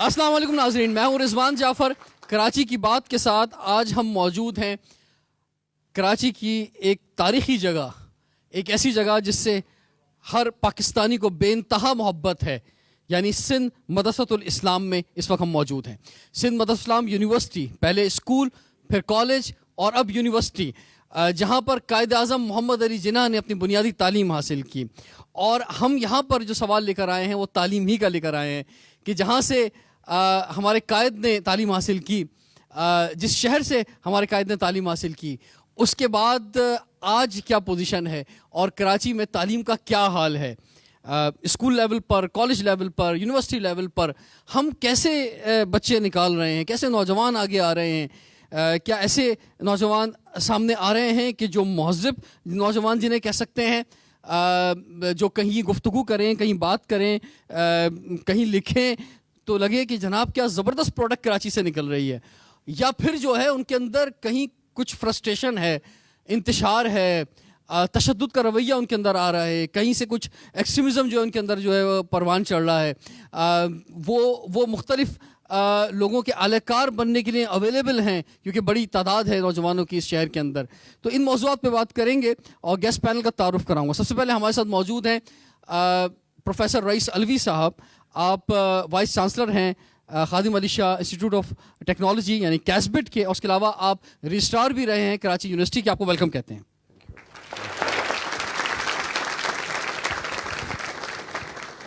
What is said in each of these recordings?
السلام علیکم ناظرین، میں ہوں رضوان جعفر کراچی کی بات کے ساتھ. آج ہم موجود ہیں کراچی کی ایک تاریخی جگہ، ایک ایسی جگہ جس سے ہر پاکستانی کو بے انتہا محبت ہے، یعنی سندھ مدرسۃ الاسلام میں اس وقت ہم موجود ہیں. سندھ مدرسۃ الاسلام یونیورسٹی، پہلے اسکول پھر کالج اور اب یونیورسٹی، جہاں پر قائد اعظم محمد علی جناح نے اپنی بنیادی تعلیم حاصل کی. اور ہم یہاں پر جو سوال لے کر آئے ہیں وہ تعلیم ہی کا لے کر آئے ہیں کہ جہاں سے ہمارے قائد نے تعلیم حاصل کی، جس شہر سے ہمارے قائد نے تعلیم حاصل کی، اس کے بعد آج کیا پوزیشن ہے اور کراچی میں تعلیم کا کیا حال ہے. اسکول لیول پر، کالج لیول پر، یونیورسٹی لیول پر ہم کیسے بچے نکال رہے ہیں، کیسے نوجوان آگے آ رہے ہیں. کیا ایسے نوجوان سامنے آ رہے ہیں کہ جو مہذب نوجوان جنہیں کہہ سکتے ہیں، جو کہیں گفتگو کریں، کہیں بات کریں، کہیں لکھیں تو لگے کہ جناب کیا زبردست پروڈکٹ کراچی سے نکل رہی ہے. یا پھر جو ہے ان کے اندر کہیں کچھ فرسٹریشن ہے، انتشار ہے، تشدد کا رویہ ان کے اندر آ رہا ہے، کہیں سے کچھ ایکسٹریمزم جو ہے ان کے اندر جو ہے پروان چڑھ رہا ہے. وہ مختلف لوگوں کے اعلی کار بننے کے لیے اویلیبل ہیں، کیونکہ بڑی تعداد ہے نوجوانوں کی اس شہر کے اندر. تو ان موضوعات پہ بات کریں گے اور گیسٹ پینل کا تعارف کراؤں گا. سب سے پہلے ہمارے ساتھ موجود ہیں پروفیسر رئیس علوی صاحب. آپ وائس چانسلر ہیں خادم Ali Shah institute of technology یعنی کیسبٹ کے، اور اس کے علاوہ آپ رجسٹرار بھی رہے ہیں کراچی یونیورسٹی کے. آپ کو ویلکم کہتے ہیں.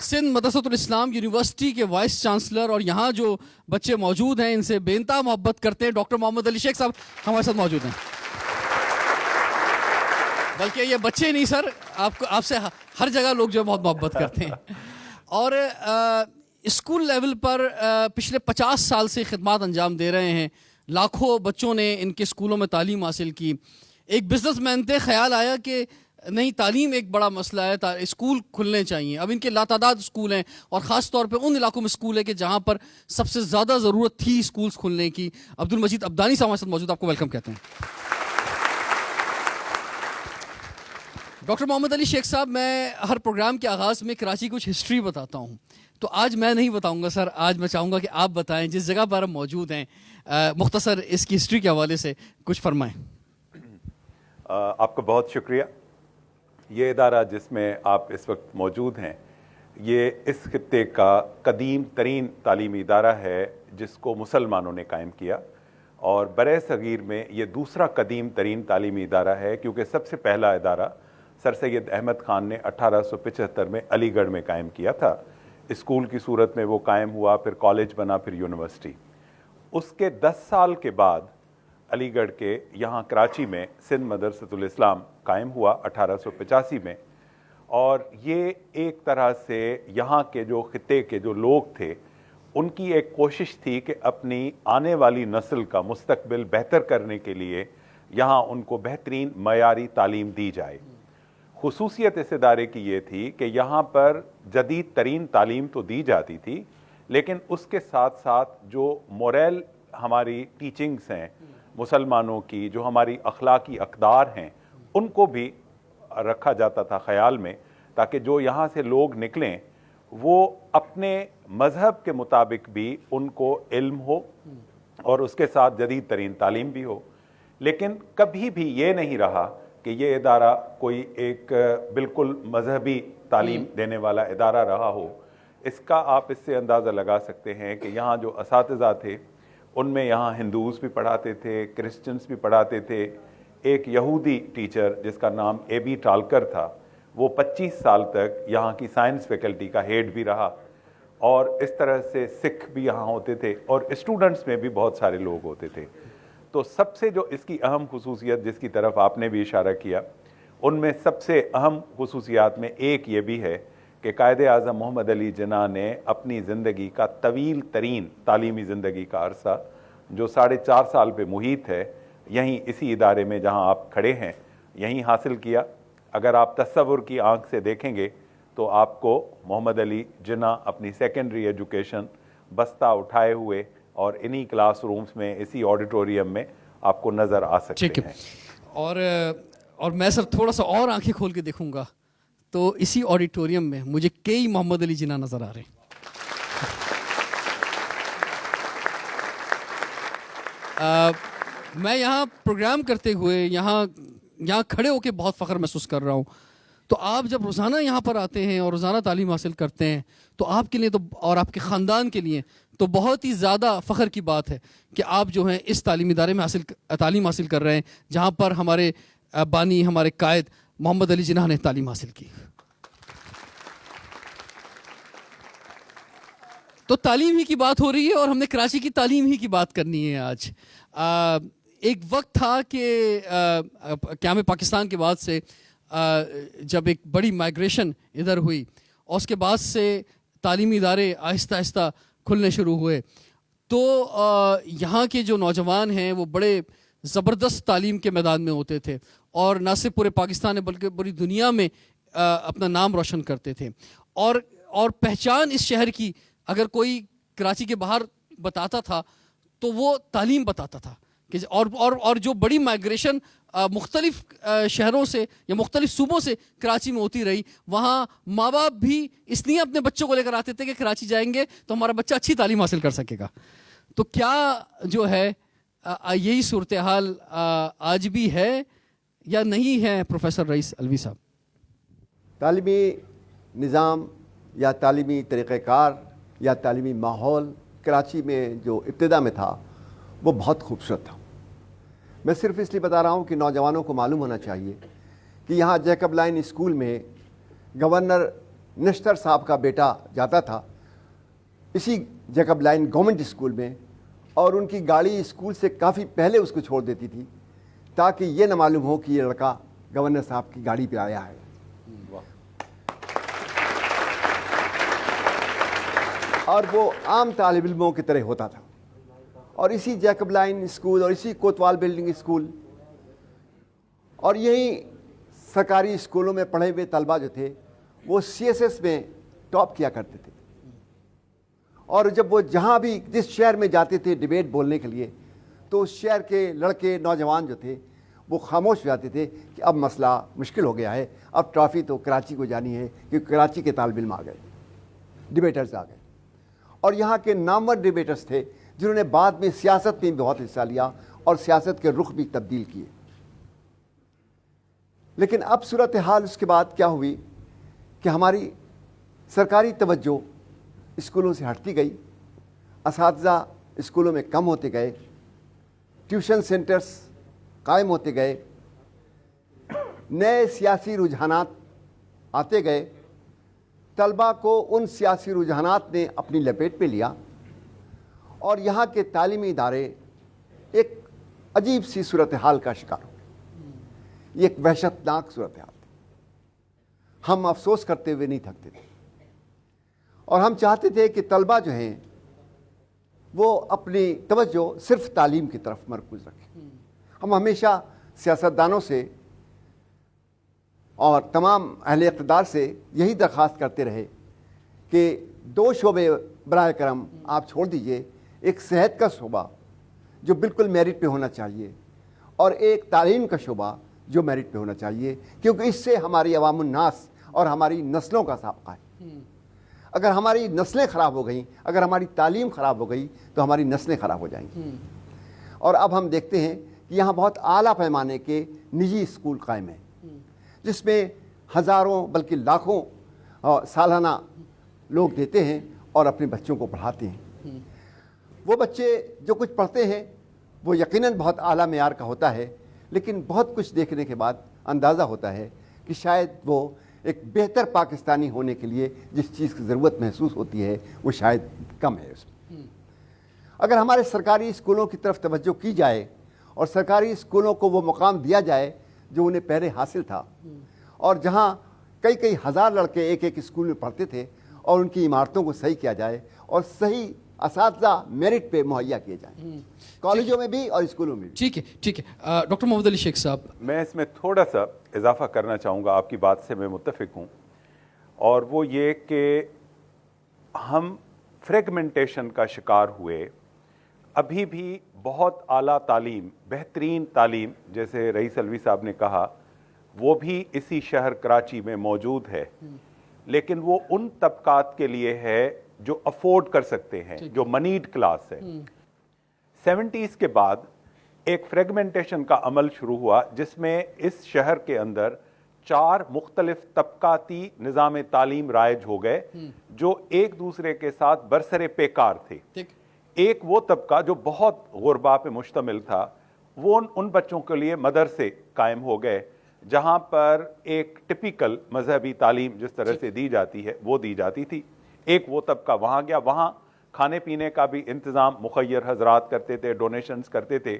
سندھ مدرسۃ الاسلام یونیورسٹی کے وائس چانسلر اور یہاں جو بچے موجود ہیں ان سے بے انتہا محبت کرتے ہیں، ڈاکٹر محمد علی شیخ صاحب ہمارے ساتھ موجود ہیں. بلکہ یہ بچے نہیں سر، آپ سے ہر جگہ لوگ جو ہے بہت محبت کرتے ہیں. اور اسکول لیول پر پچھلے 50 سال سے خدمات انجام دے رہے ہیں. لاکھوں بچوں نے ان کے اسکولوں میں تعلیم حاصل کی. ایک بزنس مین تھے، خیال آیا کہ نہیں، تعلیم ایک بڑا مسئلہ ہے، اسکول کھلنے چاہیے. اب ان کے لاتعداد اسکول ہیں اور خاص طور پہ ان علاقوں میں اسکول ہے کہ جہاں پر سب سے زیادہ ضرورت تھی اسکولز کھلنے کی. عبد المجید عبدانی صاحب ہمارے ساتھ موجود، آپ کو ویلکم کہتے ہیں. ڈاکٹر محمد علی شیخ صاحب، میں ہر پروگرام کے آغاز میں کراچی کی کچھ ہسٹری بتاتا ہوں، تو آج میں نہیں بتاؤں گا سر. آج میں چاہوں گا کہ آپ بتائیں، جس جگہ پر ہم موجود ہیں مختصر اس کی ہسٹری کے حوالے سے کچھ فرمائیں. آپ کا بہت شکریہ. یہ ادارہ جس میں آپ اس وقت موجود ہیں، یہ اس خطے کا قدیم ترین تعلیمی ادارہ ہے جس کو مسلمانوں نے قائم کیا، اور برِ صغیر میں یہ دوسرا قدیم ترین تعلیمی ادارہ ہے، کیونکہ سب سے پہلا ادارہ سر سید احمد خان نے 1875 میں علی گڑھ میں قائم کیا تھا. اسکول کی صورت میں وہ قائم ہوا، پھر کالج بنا، پھر یونیورسٹی. اس کے 10 سال کے بعد علی گڑھ کے یہاں کراچی میں سندھ مدرسۃ الاسلام قائم ہوا 1885 میں. اور یہ ایک طرح سے یہاں کے جو خطے کے جو لوگ تھے ان کی ایک کوشش تھی کہ اپنی آنے والی نسل کا مستقبل بہتر کرنے کے لیے یہاں ان کو بہترین معیاری تعلیم دی جائے. خصوصیت اس ادارے کی یہ تھی کہ یہاں پر جدید ترین تعلیم تو دی جاتی تھی، لیکن اس کے ساتھ ساتھ جو موریل ہماری ٹیچنگز ہیں مسلمانوں کی، جو ہماری اخلاقی اقدار ہیں، ان کو بھی رکھا جاتا تھا خیال میں، تاکہ جو یہاں سے لوگ نکلیں وہ اپنے مذہب کے مطابق بھی ان کو علم ہو اور اس کے ساتھ جدید ترین تعلیم بھی ہو. لیکن کبھی بھی یہ نہیں رہا کہ یہ ادارہ کوئی ایک بالکل مذہبی تعلیم دینے والا ادارہ رہا ہو. اس کا آپ اس سے اندازہ لگا سکتے ہیں کہ یہاں جو اساتذہ تھے ان میں یہاں ہندوز بھی پڑھاتے تھے، کرسچنز بھی پڑھاتے تھے. ایک یہودی ٹیچر جس کا نام اے بی ٹالکر تھا، وہ 25 سال تک یہاں کی سائنس فیکلٹی کا ہیڈ بھی رہا. اور اس طرح سے سکھ بھی یہاں ہوتے تھے اور اسٹوڈنٹس میں بھی بہت سارے لوگ ہوتے تھے. تو سب سے جو اس کی اہم خصوصیت جس کی طرف آپ نے بھی اشارہ کیا، ان میں سب سے اہم خصوصیات میں ایک یہ بھی ہے کہ قائد اعظم محمد علی جناح نے اپنی زندگی کا طویل ترین تعلیمی زندگی کا عرصہ جو 4.5 سال پہ محیط ہے، یہیں اسی ادارے میں جہاں آپ کھڑے ہیں یہیں حاصل کیا. اگر آپ تصور کی آنکھ سے دیکھیں گے تو آپ کو محمد علی جناح اپنی سیکنڈری ایجوکیشن بستہ اٹھائے ہوئے اور انہی کلاس رومز میں، اسی آڈیٹوریم میں آپ کو نظر آ سکتے ہیں. اور میں سر تھوڑا سا اور آنکھیں کھول کے دیکھوں گا تو اسی آڈیٹوریم میں مجھے کئی محمد علی جناح نظر آ رہے ہیں. میں یہاں پروگرام کرتے ہوئے یہاں کھڑے ہو کے بہت فخر محسوس کر رہا ہوں. تو آپ جب روزانہ یہاں پر آتے ہیں اور روزانہ تعلیم حاصل کرتے ہیں تو آپ کے لیے تو اور آپ کے خاندان کے لیے تو بہت ہی زیادہ فخر کی بات ہے کہ آپ جو ہیں اس تعلیمی ادارے میں تعلیم حاصل کر رہے ہیں جہاں پر ہمارے بانی ہمارے قائد محمد علی جناح نے تعلیم حاصل کی. تو تعلیم ہی کی بات ہو رہی ہے اور ہم نے کراچی کی تعلیم ہی کی بات کرنی ہے آج. ایک وقت تھا کہ قیام پاکستان کے بعد سے جب ایک بڑی مائیگریشن ادھر ہوئی اور اس کے بعد سے تعلیمی ادارے آہستہ آہستہ کھلنے شروع ہوئے تو یہاں کے جو نوجوان ہیں وہ بڑے زبردست تعلیم کے میدان میں ہوتے تھے اور نہ صرف پورے پاکستان میں بلکہ پوری دنیا میں اپنا نام روشن کرتے تھے. اور پہچان اس شہر کی اگر کوئی کراچی کے باہر بتاتا تھا تو وہ تعلیم بتاتا تھا کہ اور جو بڑی مائیگریشن مختلف شہروں سے یا مختلف صوبوں سے کراچی میں ہوتی رہی وہاں ماں باپ بھی اس لیے اپنے بچوں کو لے کر آتے تھے کہ کراچی جائیں گے تو ہمارا بچہ اچھی تعلیم حاصل کر سکے گا. تو کیا جو ہے یہی صورتحال آج بھی ہے یا نہیں ہے پروفیسر رئیس الوی صاحب؟ تعلیمی نظام یا تعلیمی طریقہ کار یا تعلیمی ماحول کراچی میں جو ابتدا میں تھا وہ بہت خوبصورت تھا. میں صرف اس لیے بتا رہا ہوں کہ نوجوانوں کو معلوم ہونا چاہیے کہ یہاں جیکب لائن اسکول میں گورنر نشتر صاحب کا بیٹا جاتا تھا اسی جیکب لائن گورنمنٹ اسکول میں اور ان کی گاڑی اسکول سے کافی پہلے اس کو چھوڑ دیتی تھی تاکہ یہ نہ معلوم ہو کہ یہ لڑکا گورنر صاحب کی گاڑی پہ آیا ہے. اور وہ عام طالب علموں کی طرح ہوتا تھا. اور اسی جیکب لائن اسکول اور اسی کوتوال بلڈنگ اسکول اور یہی سرکاری اسکولوں میں پڑھے ہوئے طلبہ جو تھے وہ CSS میں ٹاپ کیا کرتے تھے. اور جب وہ جہاں بھی جس شہر میں جاتے تھے ڈیبیٹ بولنے کے لیے تو اس شہر کے لڑکے نوجوان جو تھے وہ خاموش ہو جاتے تھے کہ اب مسئلہ مشکل ہو گیا ہے, اب ٹرافی تو کراچی کو جانی ہے کیونکہ کراچی کے طالب علم آ گئے, ڈیبیٹرز آ گئے. اور یہاں کے نامور ڈیبیٹرز تھے جنہوں نے بعد میں سیاست میں بہت حصہ لیا اور سیاست کے رخ بھی تبدیل کیے. لیکن اب صورتحال اس کے بعد کیا ہوئی کہ ہماری سرکاری توجہ اسکولوں سے ہٹتی گئی, اساتذہ اسکولوں میں کم ہوتے گئے, ٹیوشن سینٹرز قائم ہوتے گئے, نئے سیاسی رجحانات آتے گئے. طلبہ کو ان سیاسی رجحانات نے اپنی لپیٹ پہ لیا اور یہاں کے تعلیمی ادارے ایک عجیب سی صورتحال کا شکار ہو گئے. یہ ایک وحشتناک صورتحال تھی. ہم افسوس کرتے ہوئے نہیں تھکتے تھے اور ہم چاہتے تھے کہ طلبہ جو ہیں وہ اپنی توجہ صرف تعلیم کی طرف مرکوز رکھیں. ہم ہمیشہ سیاستدانوں سے اور تمام اہل اقتدار سے یہی درخواست کرتے رہے کہ 2 شعبے براہ کرم آپ چھوڑ دیجئے, ایک صحت کا شعبہ جو بالکل میرٹ پہ ہونا چاہیے اور ایک تعلیم کا شعبہ جو میرٹ پہ ہونا چاہیے کیونکہ اس سے ہماری عوام الناس اور ہماری نسلوں کا سابقہ ہے. اگر ہماری نسلیں خراب ہو گئیں, اگر ہماری تعلیم خراب ہو گئی تو ہماری نسلیں خراب ہو جائیں گی. اور اب ہم دیکھتے ہیں کہ یہاں بہت اعلیٰ پیمانے کے نجی اسکول قائم ہیں جس میں ہزاروں بلکہ لاکھوں سالانہ لوگ دیتے ہیں اور اپنے بچوں کو پڑھاتے ہیں. وہ بچے جو کچھ پڑھتے ہیں وہ یقیناً بہت اعلیٰ معیار کا ہوتا ہے لیکن بہت کچھ دیکھنے کے بعد اندازہ ہوتا ہے کہ شاید وہ ایک بہتر پاکستانی ہونے کے لیے جس چیز کی ضرورت محسوس ہوتی ہے وہ شاید کم ہے اس میں. اگر ہمارے سرکاری اسکولوں کی طرف توجہ کی جائے اور سرکاری اسکولوں کو وہ مقام دیا جائے جو انہیں پہلے حاصل تھا اور جہاں کئی ہزار لڑکے ایک ایک اسکول میں پڑھتے تھے اور ان کی عمارتوں کو صحیح کیا جائے اور صحیح اساتذہ میرٹ پہ مہیا کیے جائیں کالجوں میں بھی اور اسکولوں میں بھی. ٹھیک ہے. ڈاکٹر محمد علی شیخ صاحب, میں اس میں تھوڑا سا اضافہ کرنا چاہوں گا. آپ کی بات سے میں متفق ہوں اور وہ یہ کہ ہم فریگمنٹیشن کا شکار ہوئے. ابھی بھی بہت اعلیٰ تعلیم, بہترین تعلیم جیسے رئیس الوی صاحب نے کہا وہ بھی اسی شہر کراچی میں موجود ہے لیکن وہ ان طبقات کے لیے ہے جو افورڈ کر سکتے ہیں, جو منیڈ کلاس ہے. 70s کے بعد ایک فریگمنٹیشن کا عمل شروع ہوا جس میں اس شہر کے اندر 4 مختلف طبقاتی نظام تعلیم رائج ہو گئے جو ایک دوسرے کے ساتھ برسر پیکار تھے. ایک وہ طبقہ جو بہت غربا پہ مشتمل تھا، وہ ان بچوں کے لیے مدرسے قائم ہو گئے جہاں پر ایک ٹپیکل مذہبی تعلیم جس طرح سے دی جاتی ہے وہ دی جاتی تھی. ایک وہ طبقہ وہاں گیا، وہاں کھانے پینے کا بھی انتظام مخیر حضرات کرتے تھے، ڈونیشنز کرتے تھے،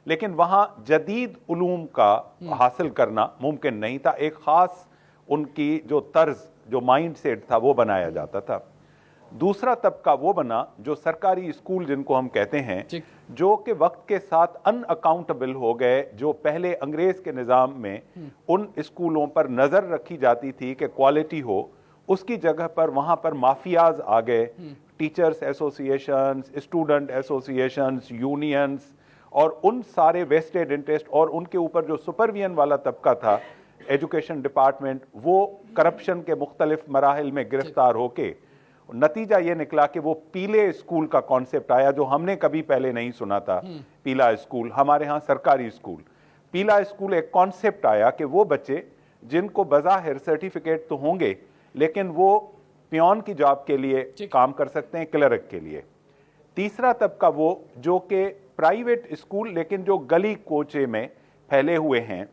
لیکن وہاں جدید علوم کا حاصل کرنا ممکن نہیں تھا. ایک خاص ان کی جو طرز، جو مائنڈ سیٹ تھا وہ بنایا جاتا تھا. دوسرا طبقہ وہ بنا جو سرکاری اسکول جن کو ہم کہتے ہیں، جو کہ وقت کے ساتھ ان اکاؤنٹیبل ہو گئے. جو پہلے انگریز کے نظام میں ان اسکولوں پر نظر رکھی جاتی تھی کہ کوالٹی ہو، اس کی جگہ پر وہاں پر مافیاز آ گئے. Teachers associations, student associations, unions, اور ان سارے ویسٹڈ انٹرسٹ اور ان کے اوپر جو سپرویژن والا طبقہ تھا ایجوکیشن ڈپارٹمنٹ، وہ کرپشن کے مختلف مراحل میں گرفتار ہو کے نتیجہ یہ نکلا کہ وہ پیلے اسکول کا کانسیپٹ آیا جو ہم نے کبھی پہلے نہیں سنا تھا. پیلا اسکول، ہمارے ہاں سرکاری اسکول. پیلا اسکول ایک کانسیپٹ آیا کہ وہ بچے جن کو بظاہر سرٹیفکیٹ تو ہوں گے لیکن وہ پیون کی جاب کے لیے کام کر سکتے ہیں، کلرک کے لیے. تیسرا طبقہ وہ جو کہ پرائیویٹ اسکول لیکن جو گلی کوچے میں پھیلے ہوئے ہیں،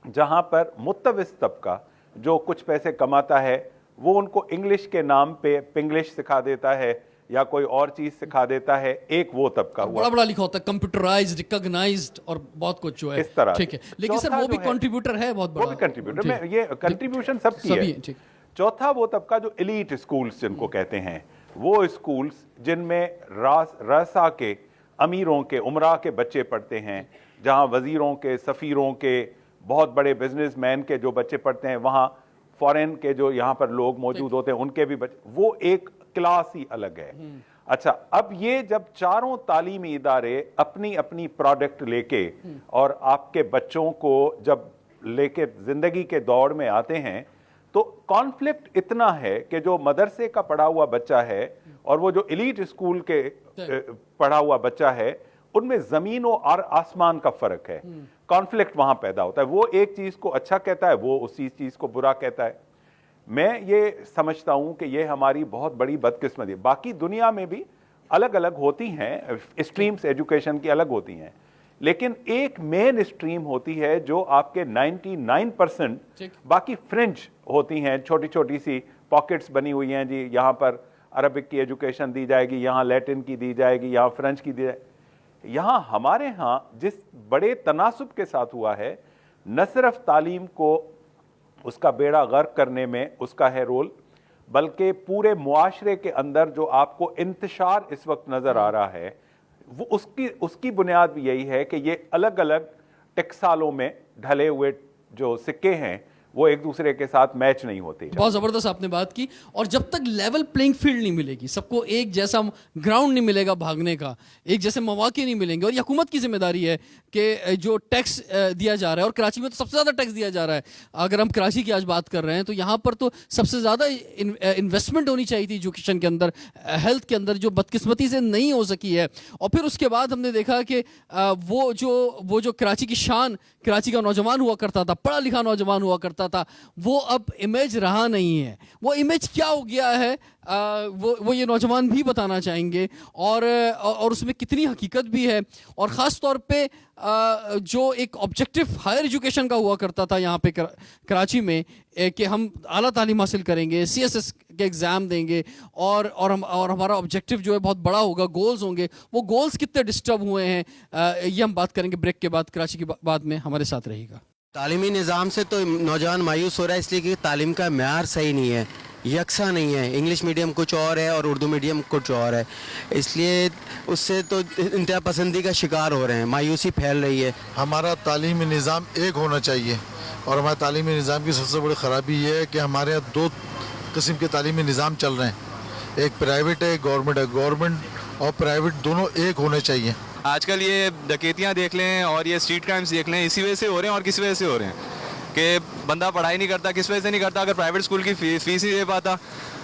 جہاں پر متوسط طبقہ جو کچھ پیسے کماتا ہے وہ ان کو انگلش کے نام پہ پنگلش سکھا دیتا ہے یا کوئی اور چیز سکھا دیتا ہے. ایک وہ طبقہ ہوا، بڑا لکھا ہوتا ہے کمپیوٹرائزڈ، ریکگنائزڈ اور بہت کچھ جو ہے اس طرح. ٹھیک ہے، لیکن سر وہ بھی کنٹریبیوٹر ہے بہت بڑا. وہ بھی کنٹریبیوٹر میں، یہ کنٹریبیوشن سب کی ہے. چوتھا وہ طبقہ جو ایلیٹ اسکولز جن کو کہتے ہیں، وہ اسکولز جن میں رؤسا کے، امیروں کے، امراء کے بچے پڑھتے ہیں، جہاں وزیروں کے، سفیروں کے، بہت بڑے بزنس مین کے جو بچے پڑھتے ہیں، وہاں فورن کے جو یہاں پر لوگ موجود ہوتے ہیں ان کے بھی بچے، وہ ایک کلاس ہی الگ ہے. اچھا، اب یہ جب چاروں تعلیمی ادارے اپنی اپنی پروڈکٹ لے کے اور آپ کے بچوں کو جب لے کے زندگی کے دوڑ میں آتے ہیں تو کانفلکٹ اتنا ہے کہ جو مدرسے کا پڑھا ہوا بچہ ہے اور وہ جو ایلیٹ اسکول کے پڑھا ہوا بچہ ہے، ان میں زمین و آسمان کا فرق ہے. کانفلکٹ وہاں پیدا ہوتا ہے. وہ ایک چیز کو اچھا کہتا ہے، وہ اسی چیز کو برا کہتا ہے. میں یہ سمجھتا ہوں کہ یہ ہماری بہت بڑی بدقسمتی ہے. باقی دنیا میں بھی الگ الگ ہوتی ہیں اسٹریمز، ایجوکیشن کی الگ ہوتی ہیں، لیکن ایک مین اسٹریم ہوتی ہے جو آپ کے 99% باقی فرنج ہوتی ہیں، چھوٹی چھوٹی سی پاکٹس بنی ہوئی ہیں. جی یہاں پر عربک کی ایجوکیشن دی جائے گی، یہاں لیٹن کی دی جائے گی، یہاں فرنچ کی دی جائے گی. یہاں ہمارے ہاں جس بڑے تناسب کے ساتھ ہوا ہے، نہ صرف تعلیم کو اس کا بیڑا غرق کرنے میں اس کا ہے رول، بلکہ پورے معاشرے کے اندر جو آپ کو انتشار اس وقت نظر آ رہا ہے، وہ اس کی بنیاد بھی یہی ہے کہ یہ الگ الگ ٹکسالوں میں ڈھلے ہوئے جو سکے ہیں وہ ایک دوسرے کے ساتھ میچ نہیں ہوتے. بہت زبردست آپ نے بات کی. اور جب تک لیول پلینگ فیلڈ نہیں ملے گی، سب کو ایک جیسا گراؤنڈ نہیں ملے گا بھاگنے کا، ایک جیسے مواقع نہیں ملیں گے. اور یہ حکومت کی ذمہ داری ہے کہ جو ٹیکس دیا جا رہا ہے، اور کراچی میں تو سب سے زیادہ ٹیکس دیا جا رہا ہے. اگر ہم کراچی کی آج بات کر رہے ہیں تو یہاں پر تو سب سے زیادہ انویسٹمنٹ ہونی چاہیے تھی ایجوکیشن کے اندر، ہیلتھ کے اندر، جو بدقسمتی سے نہیں ہو سکی ہے. اور پھر اس کے بعد ہم نے دیکھا کہ وہ جو کراچی کی شان، کراچی کا نوجوان ہوا کرتا تھا، پڑھا لکھا نوجوان ہوا کرتا تھا، وہ اب امیج رہا نہیں ہے. وہ امیج کیا ہو گیا ہے وہ یہ نوجوان بھی بتانا چاہیں گے، اور اس میں کتنی حقیقت بھی ہے. اور خاص طور پہ جو ایک آبجیکٹو ہائر ایجوکیشن کا ہوا کرتا تھا یہاں پہ کراچی میں کہ ہم اعلیٰ تعلیم حاصل کریں گے، CSS کے ایگزام دیں گے، اور ہمارا آبجیکٹو جو ہے بہت بڑا ہوگا، گولز ہوں گے. وہ گولز کتنے ڈسٹرب ہوئے ہیں یہ ہم بات کریں گے بریک کے بعد. کراچی کی بات میں ہمارے ساتھ رہے گا. تعلیمی نظام سے تو نوجوان مایوس ہو رہا ہے اس لیے کہ تعلیم کا معیار صحیح نہیں ہے، یکساں نہیں ہے. انگلش میڈیم کچھ اور ہے اور اردو میڈیم کچھ اور ہے، اس لیے اس سے تو انتہا پسندی کا شکار ہو رہے ہیں، مایوسی پھیل رہی ہے. ہمارا تعلیمی نظام ایک ہونا چاہیے، اور ہمارے تعلیمی نظام کی سب سے بڑی خرابی یہ ہے کہ ہمارے یہاں 2 قسم کے تعلیمی نظام چل رہے ہیں، ایک پرائیویٹ ہے، ایک گورنمنٹ ہے. گورنمنٹ اور پرائیویٹ دونوں ایک ہونے چاہیے. آج کل یہ ڈکیتیاں دیکھ لیں اور یہ اسٹریٹ کرائمز دیکھ لیں، اسی وجہ سے ہو رہے ہیں. اور کس وجہ سے ہو رہے ہیں کہ بندہ پڑھائی نہیں کرتا. کس وجہ سے نہیں کرتا؟ اگر پرائیویٹ اسکول کی فیس نہیں دے پاتا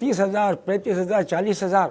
30,000, 35,000, 40,000।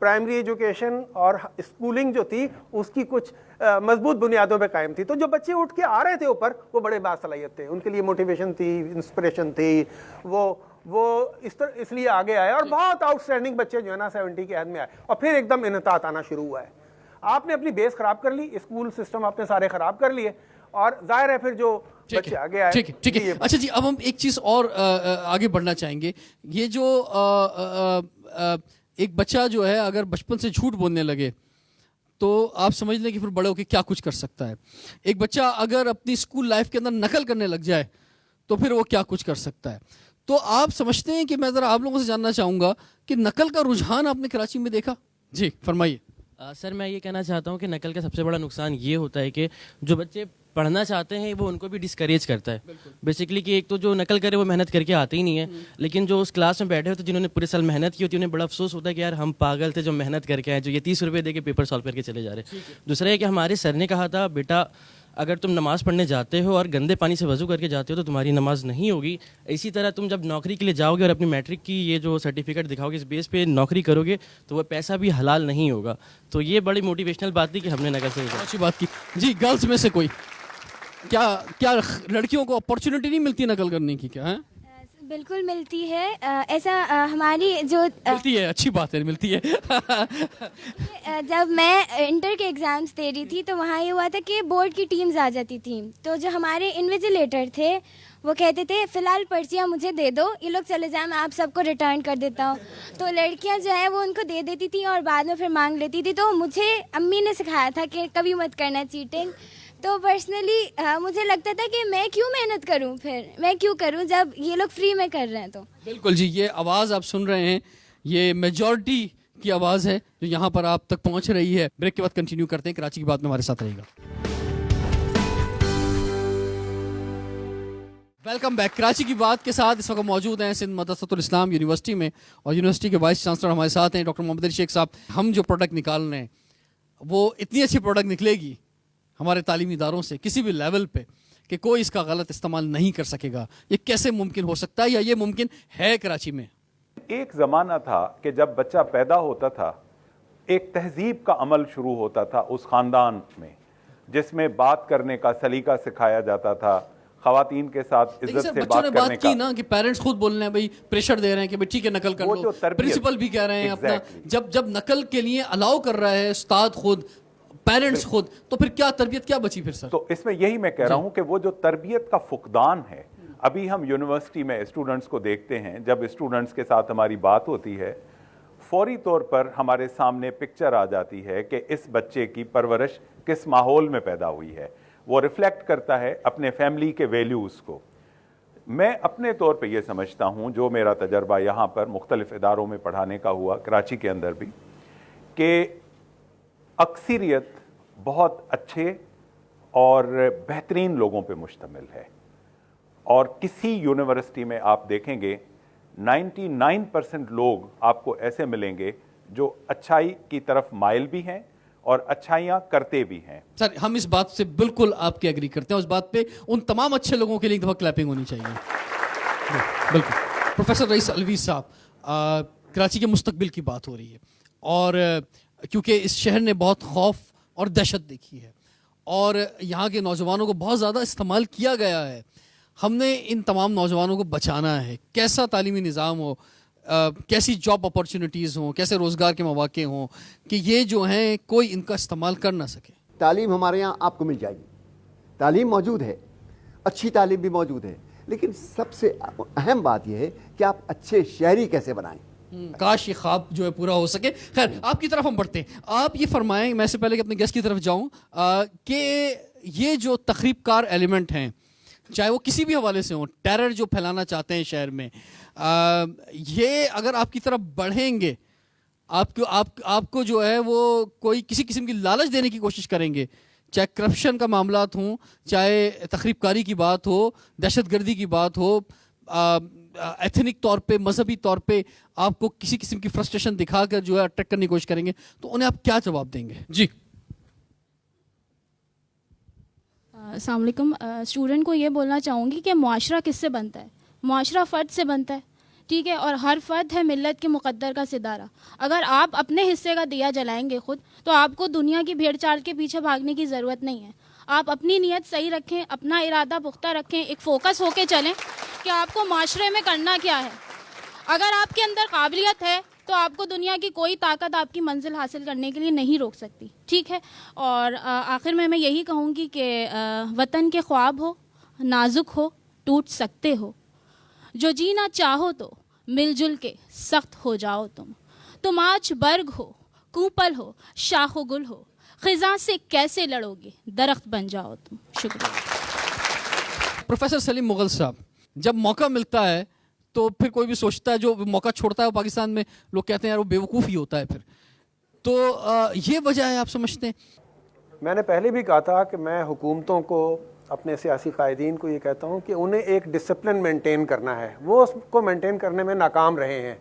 پرائمری ایجوکیشن اور اسکولنگ جو تھی اس کی کچھ مضبوط بنیادوں پہ قائم تھی. تو جو بچے اٹھ کے آ رہے تھے اوپر وہ بڑے باصلاحیت تھے, ان کے لیے موٹیویشن تھی, انسپریشن تھی, وہ اس لیے آگے آئے, اور بہت آؤٹ اسٹینڈنگ بچے جو ہے نا 70 کے عہد میں آئے, اور پھر ایک دم انحطاط آنا شروع ہوا ہے. آپ نے اپنی بیس خراب کر لی, اسکول سسٹم آپ نے سارے خراب کر لیے, اور ظاہر ہے پھر جو بچے آگے آئے. ٹھیک ہے. اچھا جی, اب ہم ایک چیز اور آگے بڑھنا چاہیں گے. یہ جو ایک بچہ جو ہے اگر بچپن سے جھوٹ بولنے لگے تو آپ سمجھ لیں کہ پھر بڑے ہو کے کیا کچھ کر سکتا ہے. ایک بچہ اگر اپنی اسکول لائف کے اندر نقل کرنے لگ جائے تو پھر وہ کیا کچھ کر سکتا ہے. تو آپ سمجھتے ہیں کہ میں ذرا آپ لوگوں سے جاننا چاہوں گا کہ نقل کا رجحان آپ نے کراچی میں دیکھا؟ جی فرمائیے. سر میں یہ کہنا چاہتا ہوں کہ نقل کا سب سے بڑا نقصان یہ ہوتا ہے کہ جو بچے پڑھنا چاہتے ہیں وہ ان کو بھی ڈسکریج کرتا ہے بیسکلی, کہ ایک تو جو نقل کرے وہ محنت کر کے آتے ہی نہیں ہے, لیکن جو اس کلاس میں بیٹھے ہوتے جنہوں نے پورے سال محنت کی ہوتی ہے انہیں بڑا افسوس ہوتا ہے کہ یار ہم پاگل تھے جو محنت کر کے آئے, جو یہ 30 روپے دے کے پیپر سالو کر کے چلے جا رہے ہیں. دوسرا یہ کہ ہمارے سر نے کہا تھا بیٹا اگر تم نماز پڑھنے جاتے ہو اور گندے پانی سے وضو کر کے جاتے ہو تو تمہاری نماز نہیں ہوگی. اسی طرح تم جب نوکری کے لیے جاؤ گے اور اپنی میٹرک کی یہ جو سرٹیفکیٹ دکھاؤ گے اس بیس پہ نوکری کرو گے تو وہ پیسہ بھی حلال نہیں ہوگا. تو یہ بڑی موٹیویشنل بات تھی کہ ہم نے نقل سے اچھی بات کی. جی گرلز میں سے کوئی کیا لڑکیوں کو اپرچونٹی نہیں ملتی نقل کرنے کی؟ کیا ہے؟ بالکل ملتی ہے. ایسا ہماری جو ملتی ہے, اچھی بات ہے, ملتی ہے. جب میں انٹر کے ایگزامس دے رہی تھی تو وہاں یہ ہوا تھا کہ بورڈ کی ٹیمز آ جاتی تھیں, تو جو ہمارے انویجیلیٹر تھے وہ کہتے تھے فی الحال پرچیاں مجھے دے دو, یہ لوگ چلے جائیں, میں آپ سب کو ریٹرن کر دیتا ہوں. تو لڑکیاں جو ہیں وہ ان کو دے دیتی تھیں اور بعد میں پھر مانگ لیتی تھی. تو مجھے امی نے سکھایا تھا کہ کبھی مت کرنا چیٹنگ. تو پرسنلی مجھے لگتا تھا کہ میں کیوں محنت کروں, پھر میں کیوں کروں جب یہ لوگ فری میں کر رہے ہیں. تو بالکل جی, یہ آواز آپ سن رہے ہیں, یہ میجورٹی کی آواز ہے جو یہاں پر آپ تک پہنچ رہی ہے. بریک کے بعد کنٹینیو کرتے ہیں. کراچی کی بات میں ہمارے ساتھ رہے گا. Welcome back. کراچی کی بات کے ساتھ اس وقت موجود ہیں سندھ مدرسۃ الاسلام یونیورسٹی میں, اور یونیورسٹی کے وائس چانسلر ہمارے ساتھ ہیں ڈاکٹر محمد علی شیخ صاحب. ہم جو پروڈکٹ نکال رہے ہیں وہ اتنی اچھی پروڈکٹ نکلے گی ہمارے تعلیمی اداروں سے کسی بھی لیول پہ کہ کوئی اس کا غلط استعمال نہیں کر سکے گا. یہ کیسے ممکن ہو سکتا ہے, یا یہ ممکن ہے کراچی میں؟ ایک زمانہ تھا کہ جب بچہ پیدا ہوتا تھا ایک تہذیب کا عمل شروع ہوتا تھا اس خاندان میں, جس میں بات کرنے کا سلیقہ سکھایا جاتا تھا, خواتین کے ساتھ عزت سے بات کرنے کا. بات کی نا کہ پیرنٹس خود بول رہے ہیں بھائی پریشر دے رہے ہیں کہ ٹھیک ہے نقل کر لو, پرنسپل بھی کہہ رہے ہیں اپنا, جب نقل کے لیے الاؤ کر رہا ہے استاد خود, پیرنٹس خود, تو پھر کیا تربیت کیا بچی پھر سر؟ تو اس میں یہی میں کہہ رہا ہوں کہ وہ جو تربیت کا فقدان ہے, ابھی ہم یونیورسٹی میں اسٹوڈنٹس کو دیکھتے ہیں, جب اسٹوڈنٹس کے ساتھ ہماری بات ہوتی ہے فوری طور پر ہمارے سامنے پکچر آ جاتی ہے کہ اس بچے کی پرورش کس ماحول میں پیدا ہوئی ہے. وہ ریفلیکٹ کرتا ہے اپنے فیملی کے ویلیوز کو. میں اپنے طور پہ یہ سمجھتا ہوں, جو میرا تجربہ یہاں پر مختلف اداروں میں پڑھانے کا ہوا, کراچی کے اندر بھی, کہ اکثریت بہت اچھے اور بہترین لوگوں پہ مشتمل ہے. اور کسی یونیورسٹی میں آپ دیکھیں گے 99% لوگ آپ کو ایسے ملیں گے جو اچھائی کی طرف مائل بھی ہیں اور اچھائیاں کرتے بھی ہیں. سر ہم اس بات سے بالکل آپ کی ایگری کرتے ہیں, اس بات پہ ان تمام اچھے لوگوں کے لیے ایک دفعہ کلیپنگ ہونی چاہیے. بالکل. پروفیسر رئیس الوی صاحب, کراچی کے مستقبل کی بات ہو رہی ہے, اور کیونکہ اس شہر نے بہت خوف اور دہشت دیکھی ہے اور یہاں کے نوجوانوں کو بہت زیادہ استعمال کیا گیا ہے. ہم نے ان تمام نوجوانوں کو بچانا ہے. کیسا تعلیمی نظام ہو, کیسی جاب اپارچونیٹیز ہوں, کیسے روزگار کے مواقع ہوں کہ یہ جو ہیں کوئی ان کا استعمال کر نہ سکے. تعلیم ہمارے یہاں آپ کو مل جائے گی, تعلیم موجود ہے, اچھی تعلیم بھی موجود ہے, لیکن سب سے اہم بات یہ ہے کہ آپ اچھے شہری کیسے بنائیں. کاش یہ خواب جو ہے پورا ہو سکے. خیر آپ کی طرف ہم بڑھتے ہیں. آپ یہ فرمائیں, میں سے پہلے کہ اپنے گیسٹ کی طرف جاؤں, کہ یہ جو تخریب کار ایلیمنٹ ہیں چاہے وہ کسی بھی حوالے سے ہوں, ٹیرر جو پھیلانا چاہتے ہیں شہر میں, یہ اگر آپ کی طرف بڑھیں گے, آپ کو جو ہے وہ کوئی کسی قسم کی لالچ دینے کی کوشش کریں گے, چاہے کرپشن کا معاملات ہوں, چاہے تخریب کاری کی بات ہو, دہشت گردی کی بات ہو, ایتھنک طور پہ, مذہبی طور پہ آپ کو کسی قسم کی فرسٹریشن دکھا کر جو ہے اٹریکٹ کرنے کی کوشش کریں گے, تو انہیں آپ کیا جواب دیں گے؟ جی السلام علیکم. اسٹوڈنٹ کو یہ بولنا چاہوں گی کہ معاشرہ کس سے بنتا ہے؟ معاشرہ فرد سے بنتا ہے. ٹھیک ہے, اور ہر فرد ہے ملت کے مقدر کا ستارہ. اگر آپ اپنے حصے کا دیا جلائیں گے خود, تو آپ کو دنیا کی بھیڑ چال کے پیچھے بھاگنے کی ضرورت نہیں ہے. آپ اپنی نیت صحیح رکھیں, اپنا ارادہ پختہ رکھیں, ایک فوکس ہو کے چلیں کہ آپ کو معاشرے میں کرنا کیا ہے. اگر آپ کے اندر قابلیت ہے تو آپ کو دنیا کی کوئی طاقت آپ کی منزل حاصل کرنے کے لیے نہیں روک سکتی, ٹھیک ہے. اور آخر میں یہی کہوں گی کہ وطن کے خواب ہو, نازک ہو, ٹوٹ سکتے ہو, جو جینا چاہو تو مل جل کے سخت ہو جاؤ تم آج برگ ہو, کوپل ہو, شاخ و گل ہو, خزاں سے کیسے لڑو گے, درخت بن جاؤ تم. شکریہ. پروفیسر سلیم مغل صاحب, جب موقع ملتا ہے تو پھر کوئی بھی سوچتا ہے, جو موقع چھوڑتا ہے وہ پاکستان میں لوگ کہتے ہیں یار وہ بیوقوف ہی ہوتا ہے پھر, تو یہ وجہ ہے آپ سمجھتے ہیں؟ میں نے پہلے بھی کہا تھا کہ میں حکومتوں کو, اپنے سیاسی قائدین کو یہ کہتا ہوں کہ انہیں ایک ڈسپلن مینٹین کرنا ہے. وہ اس کو مینٹین کرنے میں ناکام رہے ہیں.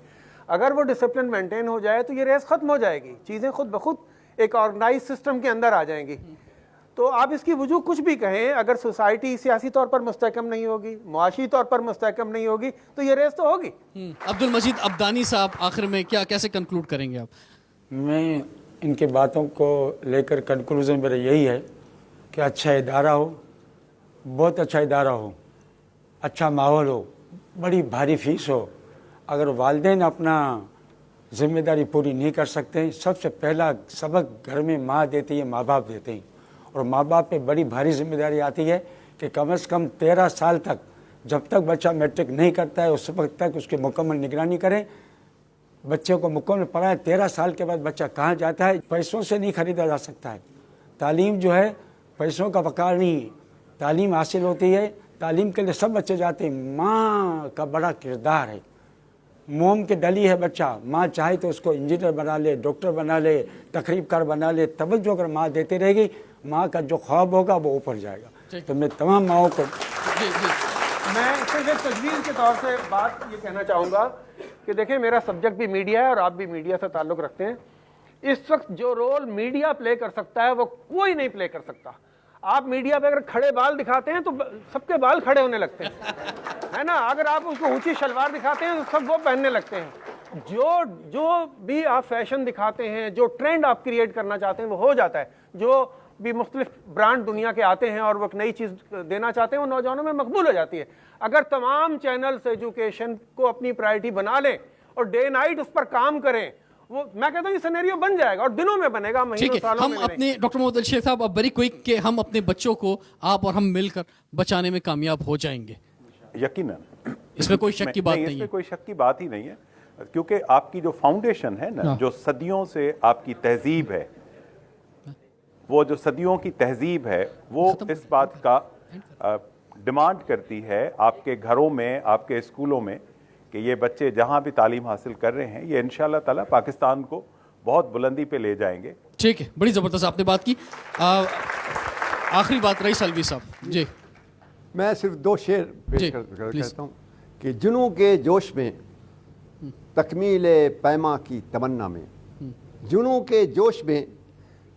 اگر وہ ڈسپلن مینٹین ہو جائے تو یہ ریس ختم ہو جائے گی, چیزیں خود بخود ایک آرگنائز سسٹم کے اندر آ جائیں گی. تو آپ اس کی وجوہ کچھ بھی کہیں, اگر سوسائٹی سیاسی طور پر مستحکم نہیں ہوگی, معاشی طور پر مستحکم نہیں ہوگی, تو یہ ریس تو ہوگی. عبد المجید عبدانی صاحب, آخر میں کیسے کنکلوڈ کریں گے آپ؟ میں ان کے باتوں کو لے کر کنکلوژن میرا یہی ہے کہ اچھا ادارہ ہو, بہت اچھا ادارہ ہو, اچھا ماحول ہو, بڑی بھاری فیس ہو, اگر والدین اپنا ذمہ داری پوری نہیں کر سکتے, سب سے پہلا سبق گھر میں ماں دیتی ہے, ماں باپ دیتے ہیں, اور ماں باپ پہ بڑی بھاری ذمہ داری آتی ہے کہ کم از کم 13 سال تک, جب تک بچہ میٹرک نہیں کرتا ہے اس وقت تک اس کی مکمل نگرانی کریں, بچے کو مکمل پڑھائیں. 13 سال کے بعد بچہ کہاں جاتا ہے, پیسوں سے نہیں خریدا جا سکتا ہے. تعلیم جو ہے پیسوں کا وقار نہیں ہے, تعلیم حاصل ہوتی ہے, تعلیم کے لیے سب بچے جاتے ہیں. ماں کا بڑا کردار ہے, موم کے ڈلی ہے بچہ, ماں چاہے تو اس کو انجینئر بنا لے, ڈاکٹر بنا لے, تقریب کار بنا لے. توجہ اگر ماں دیتی رہے گی, ماں کا جو خواب ہوگا وہ اوپر جائے گا. تو میں تمام ماؤں کو میں صرف تجویز کے طور سے بات یہ کہنا چاہوں گا کہ دیکھیں, میرا سبجیکٹ بھی میڈیا ہے اور آپ بھی میڈیا سے تعلق رکھتے ہیں. اس وقت جو رول میڈیا پلے کر سکتا ہے وہ کوئی نہیں پلے کر سکتا. آپ میڈیا پہ اگر کھڑے بال دکھاتے ہیں تو سب کے بال کھڑے ہونے لگتے ہیں, ہے نا. اگر آپ اس کو اونچی شلوار دکھاتے ہیں تو سب وہ پہننے لگتے ہیں. جو بھی آپ فیشن دکھاتے ہیں, جو ٹرینڈ آپ کریٹ کرنا چاہتے ہیں وہ ہو جاتا ہے. جو بھی مختلف برانڈ دنیا کے آتے ہیں اور وہ ایک نئی چیز دینا چاہتے ہیں وہ نوجوانوں میں مقبول ہو جاتی ہے. اگر تمام چینلز ایجوکیشن کو اپنی پرائرٹی بنا لیں اور ڈے نائٹ اس پر کام کریں, وہ میں کہتا ہوں یہ سینیریو بن جائے گا اور دنوں میں بنے گا, مہینوں سالوں میں. ہم اپنے ڈاکٹر محمد علی شیخ صاحب اب ویری کوئک کہ ہم اپنے بچوں کو آپ اور ہم مل کر بچانے میں کامیاب ہو جائیں گے. یقیناً اس میں کوئی شک کی بات نہیں ہے. اس میں کوئی شک کی بات ہی نہیں ہے, کیونکہ آپ کی جو فاؤنڈیشن ہے نا, جو صدیوں سے آپ کی تہذیب ہے, وہ جو صدیوں کی تہذیب ہے وہ اس بات کا ڈیمانڈ کرتی ہے آپ کے گھروں میں, آپ کے اسکولوں میں, کہ یہ بچے جہاں بھی تعلیم حاصل کر رہے ہیں یہ انشاءاللہ تعالی پاکستان کو بہت بلندی پہ لے جائیں گے. ٹھیک ہے, بڑی زبردست آپ نے بات کی. آخری بات رئیس الوی صاحب. جی میں صرف 2 شعر پیش کرتا ہوں کہ جنوں کے جوش میں تکمیل پیما کی تمنا میں, جنوں کے جوش میں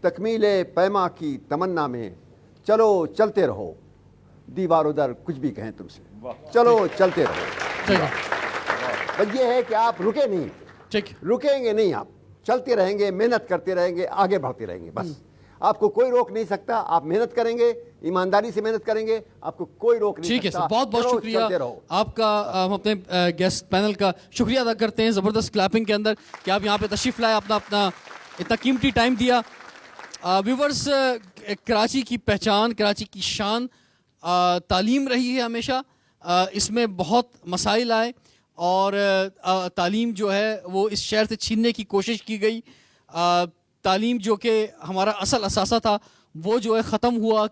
تکمیل پیما کی تمنا میں, چلو چلتے رہو دیوار ادھر کچھ بھی کہیں تم سے, چلو چلتے رہو. بس یہ ہے کہ آپ رکے نہیں, رکیں گے نہیں, آپ چلتے رہیں گے, محنت کرتے رہیں گے, آگے بڑھتے رہیں گے. بس آپ کو کوئی روک نہیں سکتا. آپ محنت کریں گے, ایمانداری سے محنت کریں گے, آپ کو کوئی روک نہیں سکتا. ٹھیک ہے, بہت بہت شکریہ آپ کا. ہم اپنے گیسٹ پینل کا شکریہ ادا کرتے ہیں زبردست کلیپنگ کے اندر کہ آپ یہاں پہ تشریف لائے, اپنا اتنا قیمتی ٹائم دیا. ویورز, کراچی کی پہچان, کراچی کی شان تعلیم رہی ہے ہمیشہ. اس میں بہت مسائل آئے اور تعلیم جو ہے وہ اس شہر سے چھیننے کی کوشش کی گئی. تعلیم جو کہ ہمارا اصل اثاثہ تھا وہ جو ہے ختم ہوا.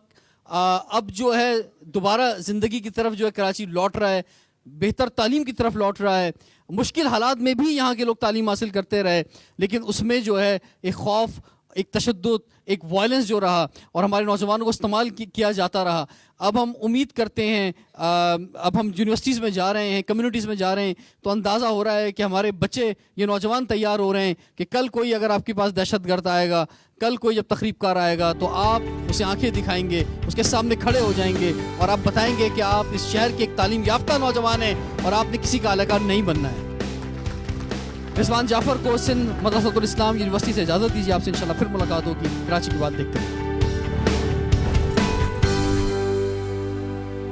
اب جو ہے دوبارہ زندگی کی طرف جو ہے کراچی لوٹ رہا ہے, بہتر تعلیم کی طرف لوٹ رہا ہے. مشکل حالات میں بھی یہاں کے لوگ تعلیم حاصل کرتے رہے, لیکن اس میں جو ہے ایک خوف, ایک تشدد, ایک وائلنس جو رہا اور ہمارے نوجوانوں کو استعمال کیا جاتا رہا. اب ہم امید کرتے ہیں, اب ہم یونیورسٹیز میں جا رہے ہیں, کمیونٹیز میں جا رہے ہیں, تو اندازہ ہو رہا ہے کہ ہمارے بچے, یہ نوجوان تیار ہو رہے ہیں کہ کل کوئی اگر آپ کے پاس دہشت گرد آئے گا, کل کوئی جب تخریب کار آئے گا تو آپ اسے آنکھیں دکھائیں گے, اس کے سامنے کھڑے ہو جائیں گے اور آپ بتائیں گے کہ آپ اس شہر کے ایک تعلیم یافتہ نوجوان ہیں اور آپ نے کسی کا اہلکار نہیں بننا ہے. رضوان جعفر کو سندھ مدرسۃ الاسلام یونیورسٹی سے اجازت دیجیے. آپ سے انشاءاللہ پھر ملاقات ہوگی. کراچی کی بات دیکھتے ہیں.